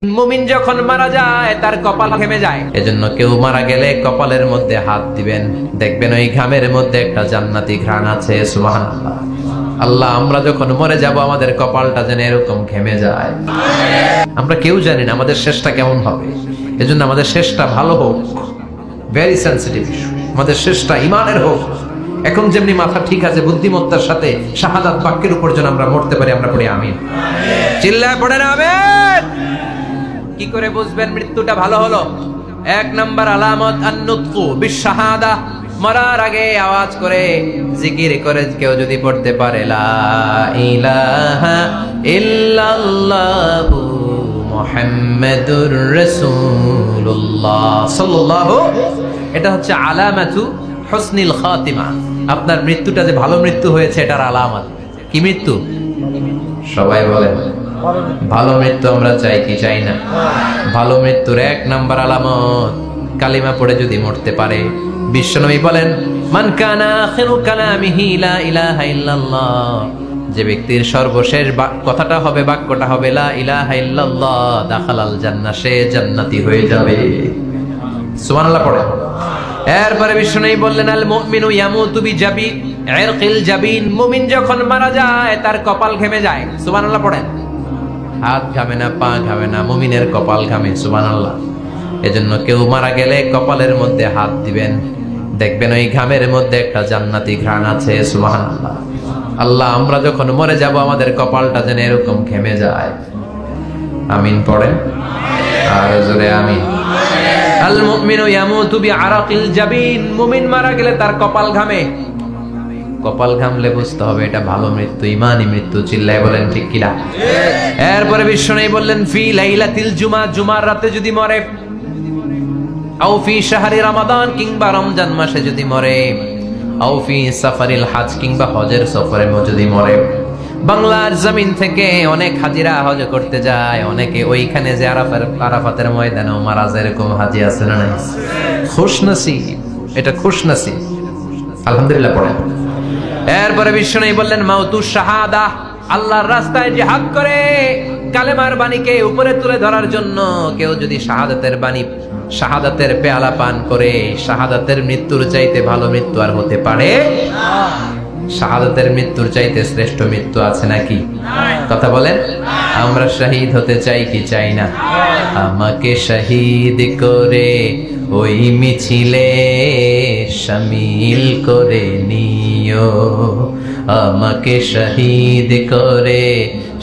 মুমিন যখন মারা যায় তার কপাল ঘেমে যায়। এজন্য কেউ মারা গেলে কপালের মধ্যে হাত দিবেন, দেখবেন ওই ঘামের মধ্যে একটা জান্নাতি ঘ্রাণ আছে। সুবহানাল্লাহ। আল্লাহ, আমরা যখন মরে যাব আমাদের কপালটা যেন এরকম ঘেমে যায়। আমরা কেউ জানি না আমাদের শেষটা কেমন হবে, এজন্য আমাদের শেষটা ভালো হোক। Very sensitive issue. আমাদের শেষটা ইমানের হোক। এখন যেমনি মাথা ঠিক আছে, বুদ্ধিমত্তার সাথে শাহাদাত বাক্যের উপর যেন আমরা মরতে পারি। আমরা পড়ি আমিন। চিল্লায় পড়েন আমিন। কি করে বুঝবেন মৃত্যুটা ভালো হলো? এক নাম্বার আলামত আন-নুতকু বিশ-শাহাদা। মরার আগে আওয়াজ করে জিকির করে কেউ যদি পড়তে পারে লা ইলাহা ইল্লাল্লাহু মুহাম্মাদুর রাসূলুল্লাহ সাল্লাল্লাহু, এটা হচ্ছে আলামাতু হুসনিল খাতিমা। আপনার মৃত্যুটা যে ভালো মৃত্যু হয়েছে এটার আলামত। কি মৃত্যু? সবাই বলেন ভালো মৃত্যু আমরা চাই কি চাই না? ভালো মৃত্যুর এক নাম্বার আলামত কালিমা পড়ে যদি মরতে পারে। বিশ্বনবী বলেন মান কানা আখিরু কালামিহি লা ইলাহা ইল্লাল্লাহ, যে ব্যক্তির সর্বশেষ কথাটা হবে, বাক্যটা হবে লা ইলাহা ইল্লাল্লাহ, দাখালাল জান্নাহ, সে জান্নাতি হয়ে যাবে। সুবহানাল্লাহ পড়ে। এরপরে বিশ্বনবী বললেন আল মুমিনু ইয়ামুতু বিজাবি ইরকিল জাবিন, মুমিন যখন মারা যায় তার কপাল ঘেমে যায়। সুবহানাল্লাহ পড়েন। হাত ঘামে না, পা ঘামে না, মুমিনের কপাল ঘামে। সুবহানাল্লাহ। এজন্য কেউ মারা গেলে কপালের মধ্যে হাত দিবেন, দেখবেন ওই ঘামের মধ্যে একটা জান্নাতি ঘ্রাণ আছে। সুবহানাল্লাহ। আল্লাহ, আমরা যখন মরে যাব আমাদের কপালটা যেন এরকম ঘেমে যায়। আমিন পড়েন আর জোরে আমিন। আল মুমিনু ইয়ামুতু বিআরাকিল জাবিন, মুমিন মারা গেলে তার কপাল ঘামে। কপাল ঘামলে বুঝতে হবে এটা ভালো মৃত্যু, ইমানি মৃত্যু। চিল্লায় বলেন ঠিক কিনা? এরপরে বিশ্বনবী বললেন ফি লাইলাতিল জুমা, জুমার রাতে যদি মরে, আও ফি শাহরি রমাদান, কিংবা রমজান মাসে যদি মরে, আও ফি সাফারিল হজ, কিংবা হজের সফরে যদি মরে। বাংলার জমিন থেকে অনেক হাজিরা হজ করতে যায়, অনেকে ওইখানে যে আরাফাতের ময়দানেও মারা যায়, এরকম হাজি আছে না নাই? খুশনসিব, এটা খুশনসিব। আলহামদুলিল্লাহ পড়েন। এরপরে বিশ্বনবী বললেন মাউতুশ শাহাদা, আল্লাহর রাস্তায় জিহাদ করে কালেমার বাণীকে উপরে তুলে ধরার জন্য কেউ যদি শাহাদাতের বাণী, শাহাদাতের পেয়ালা পান করে, শাহাদাতের মৃত্যুর চাইতে ভালো মৃত্যু আর হতে পারে? শাহাদাতের মৃত্যুর চাইতে শ্রেষ্ঠ মৃত্যু আছে নাকি? কথা বলেন। আমরা শহীদ হতে চাই কি চাই না? আমাকে শহীদ করে ওই মিছিলে শামিল করে নিও, আমাকে শহীদ করে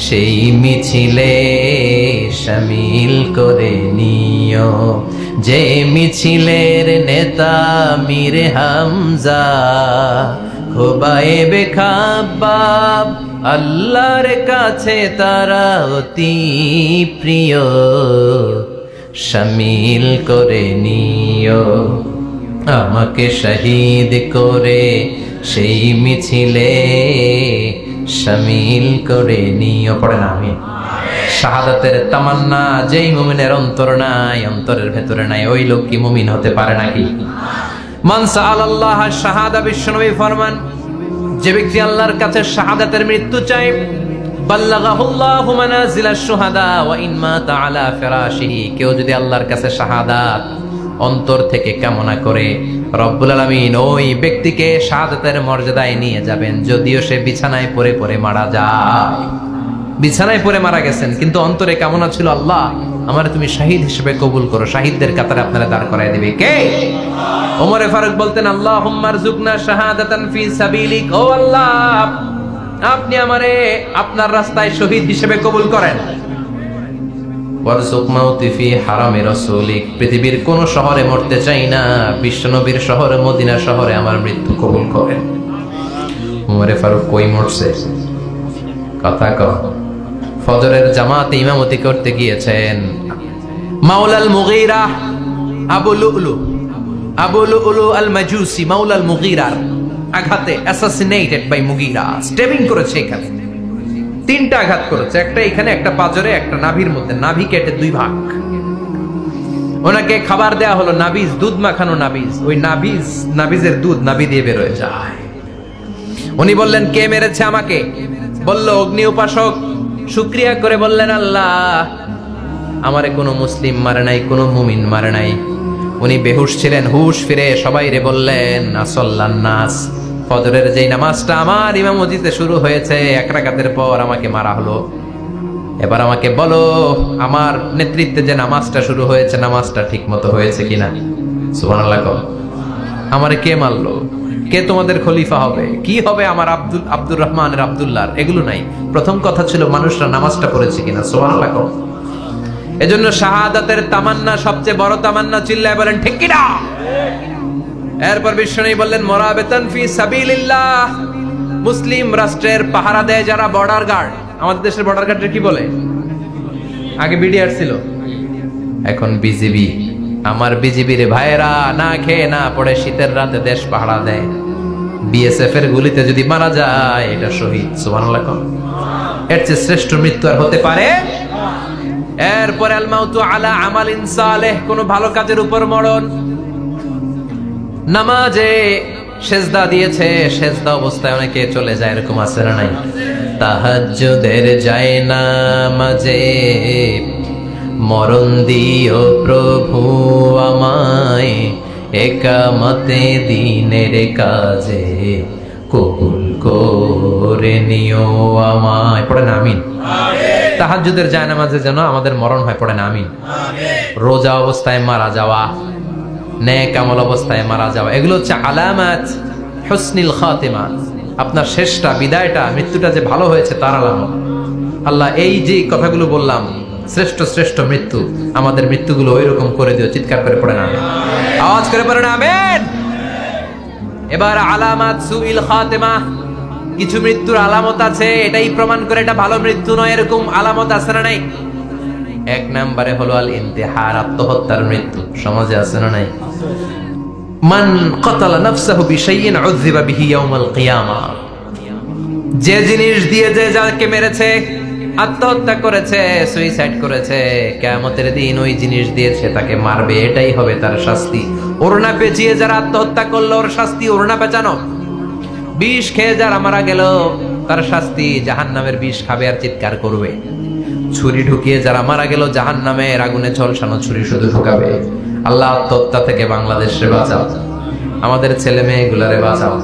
সেই মিছিলে শামিল করে নিও, যে মিছিলের নেতা মীর হামজা, খোবায়েবে খাব্বাব, আল্লাহর কাছে তারা অতি প্রিয়, শামিল করে নিও, আমাকে শহীদ করে সেই মিছিলে শামিল করে নিও। পড়ে না আমি। শাহাদাতের তামান্না যেই মুমিনের অন্তর নাই, অন্তরের ভেতরে নাই, ওই লোক কি মুমিন হতে পারে নাকি? মান সাআলাল্লাহ শাহাদা, বিশ্বনবী ফরমান যে ব্যক্তি আল্লাহর কাছে শাহাদাতের মৃত্যু চায়, বাল্লাগাহুল্লাহু মানাজিলাশ শুহাদা ওয়া ইন মাতা আলা ফিরাশিহি, কেউ যদি আল্লাহর কাছে শাহাদাত অন্তর থেকে কামনা করে, রব্বুল আলামিন ওই ব্যক্তিকে শাহাদাতের মর্যাদায় নিয়ে যাবেন, যদিও সে বিছানায় পড়ে পড়ে মারা যায়। বিছানায় পড়ে মারা গেছেন, কিন্তু অন্তরে কামনা ছিল আল্লাহ আমার তুমি শহীদ হিসেবে কবুল করো। শহীদদের কাতারে আপনারা দাঁড় করায় দিবে কে? ওমরে ফারুক বলতেন আল্লাহুম্মা আরযুকনা শাহাদাতান ফি সাবিলিক, ও আল্লাহ আপনি আমারে আপনার রাস্তায় শহীদ হিসেবে কবুল করেন। ওয়ারযুক মাউতি ফি হারামি রাসূলিক, পৃথিবীর কোন শহরে মরতে চাই না, বিশ্বনবীর শহরে মদিনা শহরে আমার মৃত্যু কবুল করেন। ওমরে ফারুক কই মরছে? কথা কও। ফজরের জামাতে ইমামতি করতে গিয়েছেন মাওলাল মুগীরা আবু লুলু আল মাজুসি, মাওলাল মুগীরার আঘাতে অ্যাসাসিনেটেড বাই মুগীরা, স্টেবিং করেছে এখানে। তিনটা আঘাত করেছে, একটা এখানে, একটা পাজরে, একটা নাভির মধ্যে, নাভি কেটে দুই ভাগ। ওনাকে খাবার দেয়া হলো নাবিজ, দুধ মাখানো নাবিজ। ওই নাবিজের দুধ নাভি দিয়ে বের হয়ে যায়। উনি বললেন কে মেরেছে আমাকে? বলল অগ্নি উপাসক। শুকরিয়া করে বললেন আল্লাহ আমারে কোনো মুসলিম মারে নাই, কোনো মুমিন মারে নাই। উনি বেহুশ ছিলেন, হুশ ফিরে সবাই রে বললেন আসল্লান নাস, ফজরের যেই নামাজটা আমার ইমামতিতে শুরু হয়েছে, এক রাকাতের পর আমাকে মারা হলো। এবার আমাকে বলো আমার নেতৃত্বে যে নামাজটা শুরু হয়েছে নামাজটা ঠিক মতো হয়েছে কিনা। সুবহানাল্লাহ। আমারে কে মারলো, কে তোমাদের খলিফা হবে, কি হবে আমার আব্দুর রহমানের আব্দুল্লাহর, এগুলো নাই। প্রথম কথা ছিল মানুষরা নামাজটা পড়েছে কিনা। সুবহানাল্লাহ। এজন্য শাহাদাতের তামান্না সবচেয়ে বড় তামান্না, চিল্লায় বলেন ঠিক কিনা। এরপর বিশ্বনবী বললেন মুরাবিতান ফি সাবিলিল্লাহ, মুসলিম রাষ্ট্রের পাহারা দেয় যারা বর্ডার গার্ড। আমাদের দেশের বর্ডার গার্ডের কি বলে? আগে বিডিআর ছিল, এখন বিজিবি। আমার বিজিবির ভাইয়েরা না খেয়ে না পড়ে শীতের রাতে দেশ পাহারা দেয়। বিএসএফ এর গুলিতে যদি মারা যায় এটা শহীদ। সুবহানাল্লাহ। এর চেয়ে শ্রেষ্ঠ মৃত্যু আর হতে পারে? এরপর আল মাউতু আলা আমালিন সালেহ, কোন ভালো কাজের উপর মরণ। নামাজে সেজদা দিয়েছে, সেজদা অবস্থায় অনেকে চলে যায়, এরকম আছে না নাই? তাহাজ্জুদের যায় নামাজে মরণ দিও প্রভু আমায়, একামতে দিনের কাজে কবুল করে নিও আমায়। পড়েন আমিন। তাহাজ্জুদের যায় নামাজে যেন আমাদের মরণ হয়, পড়েন আমিন। রোজা অবস্থায় মারা যাওয়া, নেক আমল অবস্থায় মারা যাওয়া, এগুলো হচ্ছে আলামাত হুসনিল খাতিমা। আপনার শেষটা, বিদায়টা, মৃত্যুটা যে ভালো হয়েছে তার আলামত। আল্লাহ এই যে কথাগুলো বললাম, শ্রেষ্ঠ শ্রেষ্ঠ মৃত্যু, আমাদের মৃত্যুগুলো ওই রকম করে দিও। চিৎকার করে পড়েন আমিন, আওয়াজ করে পড়েন আমিন। এবার আলামাত সুইল খাতিমা, কিছু মৃত্যুর আলামত আছে, এটাই প্রমাণ করে এটা ভালো মৃত্যু নয়, এরকম আলামত আছে না নাই? এক নম্বরে হলো আল ইন্তিহার, আত্মহত্যার মৃত্যু। সমাজে আছে না নাই? মান ক্বাতালা নাফসাহু বিশাইইন উযযিবা বিহি ইয়াউমাল কিয়ামা, যে জিনিস দিয়ে যে যাকে মেরেছে, আত্মহত্যা করেছে, সুইসাইড করেছে, কিয়ামতের দিন ওই জিনিস দিয়েছে তাকে মারবে, এটাই হবে তার শাস্তি। ওড়না পেঁচিয়ে যারা আত্মহত্যা করলো ওর শাস্তি ওড়না পেঁচানো। বিষ খেয়ে যারা মারা গেল তার শাস্তি জাহান্নামের বিষ খাবে আর চিৎকার করবে। ছুরি ঢুকিয়ে যারা মারা গেল জাহান্নামের আগুনে ঝলসানো ছুরি শুধু ঢুকাবে। আল্লাহ আত্মহত্যা থেকে বাংলাদেশে বাঁচাও, আমাদের ছেলে মেয়েগুলারে বাঁচাও।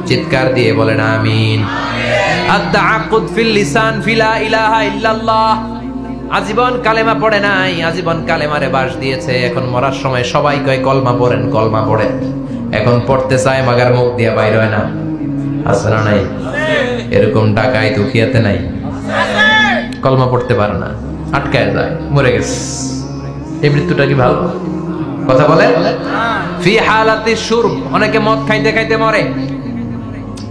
চিৎকার দিয়ে বলেন আমিন। আত-তাআক্কুদ ফিল লিসান ফিলা ইলাহা ইল্লাল্লাহ, আজীবন কালেমা পড়ে নাই, আজীবন কালেমারে বাস দিয়েছে, এখন মরার সময় সবাই কয় কলমা পড়েন, কলমা পড়েন। এখন পড়তে চায় মাগার মুখ দিয়ে বাইর হয় না। আছে না নাই? এরকম ডাকাই দুখিয়াতে নাই, কলমা পড়তে পারে না, আটকায় যায়, মরে গেছে। এই মৃত্যুটা কি ভালো কথা বলে? ফি হালাতি শুরব, অনেকে মদ খাইতে খাইতে মরে।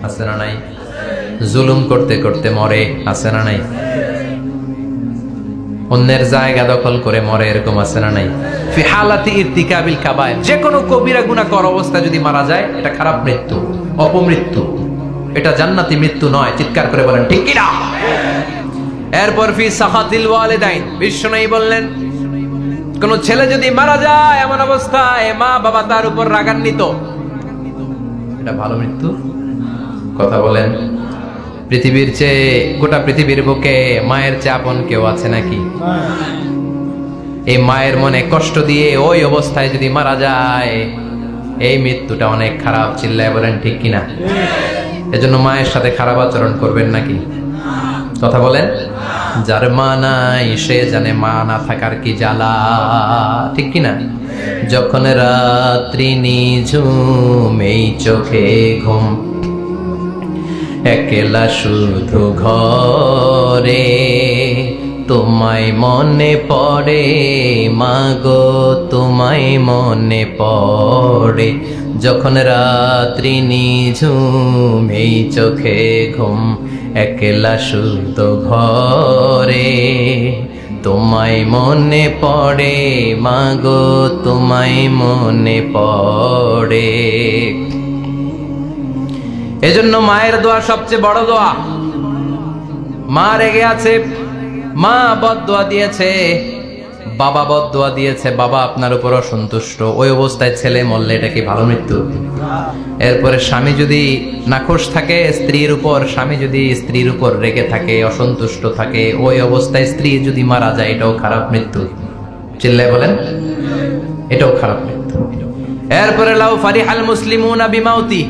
আছে না নাই? জুলুম করতে করতে মরে। আছে না নাই? অন্যের জায়গা দখল করে মরে, এরকম আছে না নাই? ফি হালাতি ইরতিকাবিল কাবায়ের, যে কোনো কবিরা গুনাহ করা অবস্থায় যদি মারা যায় এটা খারাপ মৃত্যু, অপমৃত্যু, এটা জান্নাতি মৃত্যু নয়। চিৎকার করে বলেন ঠিক কি না? এরপর ফি সাখাতিল ওয়ালিদাইন, বিশ্বনবী বললেন কোন ছেলে যদি মারা যায় এমন অবস্থায় মা বাবা তার উপর রাগান্বিত, এটা ভালো মৃত্যু? কথা বলেন। পৃথিবীর চেয়ে, গোটা পৃথিবীর বুকে মায়ের চেয়ে আপন কেউ আছে নাকি? এই মায়ের মনে কষ্ট দিয়ে ওই অবস্থায় যদি মারা যায় এই মৃত্যুটা অনেক খারাপ। চিল্লায় বলেন ঠিক কিনা? এজন্য মায়ের সাথে খারাপ আচরণ করবেন নাকি? কথা বলেন। যার মা নাই সে জানে মা না থাকার কি জ্বালা, ঠিক কিনা? যখন রাত্রি নিঝুম এই চোখে ঘুম, একলা শুধু ঘরে তোমায় মনে পড়ে মাগো, তোমায় মনে পড়ে। যখন রাত্রি নিঝুম এই চোখে ঘুম, একলা শুধু ঘরে তোমায় মনে পড়ে মাগো, তোমায় মনে পড়ে। এজন্য মায়ের দোয়া সবচেয়ে বড় দোয়া। মা রেগে আছে, মা বদদোয়া দিয়েছে, বাবা বদদোয়া দিয়েছে, বাবা আপনার উপর অসন্তুষ্ট, ওই অবস্থায় ছেলে মরলে এটা কি ভালো মৃত্যু? এরপরে স্বামী যদি নাখোশ থাকে স্ত্রীর উপর, স্বামী যদি স্ত্রীর উপর রেগে থাকে, অসন্তুষ্ট থাকে, ওই অবস্থায় স্ত্রী যদি মারা যায় এটাও খারাপ মৃত্যু। চিল্লায় বলেন, এটাও খারাপ মৃত্যু। এরপরে লাউ ফারিহাল মুসলিমুনা বিমাউতি,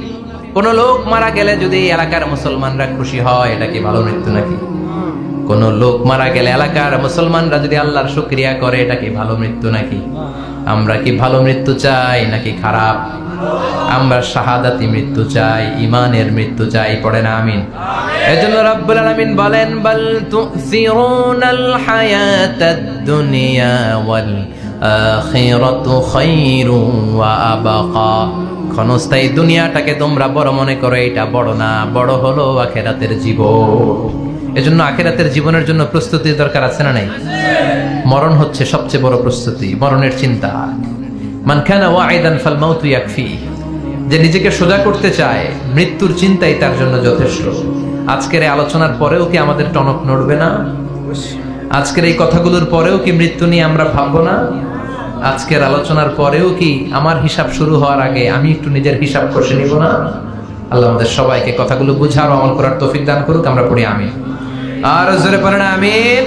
কোন লোক মারা গেলে যদি এলাকার মুসলমানরা খুশি হয়, এটা কি ভালো মৃত্যু নাকি? কোন লোক মারা গেলে এলাকার মুসলমানরা যদি আল্লাহর শুকরিয়া করে, এটা কি ভালো মৃত্যু নাকি? আমরা কি ভালো মৃত্যু চাই নাকি খারাপ? আমরা শাহাদাতি মৃত্যু চাই, ঈমানের মৃত্যু চাই, পড়েন আমিন। এজন্য রব্বুল আলামিন বলেন, বাল তুসিরুনাল হায়াতাদ দুনিয়া ওয়াল আখিরাতু খায়রুন ওয়া আবকা। ক্ষণস্থায়ী দুনিয়াটাকে তোমরা বড় মনে করো, এটা বড় না, বড় হলো আখিরাতের জীবন। এজন্য আখিরাতের জীবনের জন্য প্রস্তুতির দরকার আছে না নাই? মরণ হচ্ছে সবচেয়ে বড় প্রস্তুতি, মরণের চিন্তা। মান কানা ওয়াইদান ফাল মাউতু ইয়াকফি, যে নিজেকে সোজা করতে চায়, মৃত্যুর চিন্তাই তার জন্য যথেষ্ট। আজকের এই আলোচনার পরেও কি আমাদের টনক নড়বে না? আজকের এই কথাগুলোর পরেও কি মৃত্যু নিয়ে আমরা ভাববো না? আজকের আলোচনার পরেও কি আমার হিসাব শুরু হওয়ার আগে আমি একটু নিজের হিসাব কষে নিব না? আল্লাহ আমাদের সবাইকে কথাগুলো বুঝার ও আমল করার তৌফিক দান করুক। আমরা পড়ি আমিন। আর জোরে পড়েন আমিন।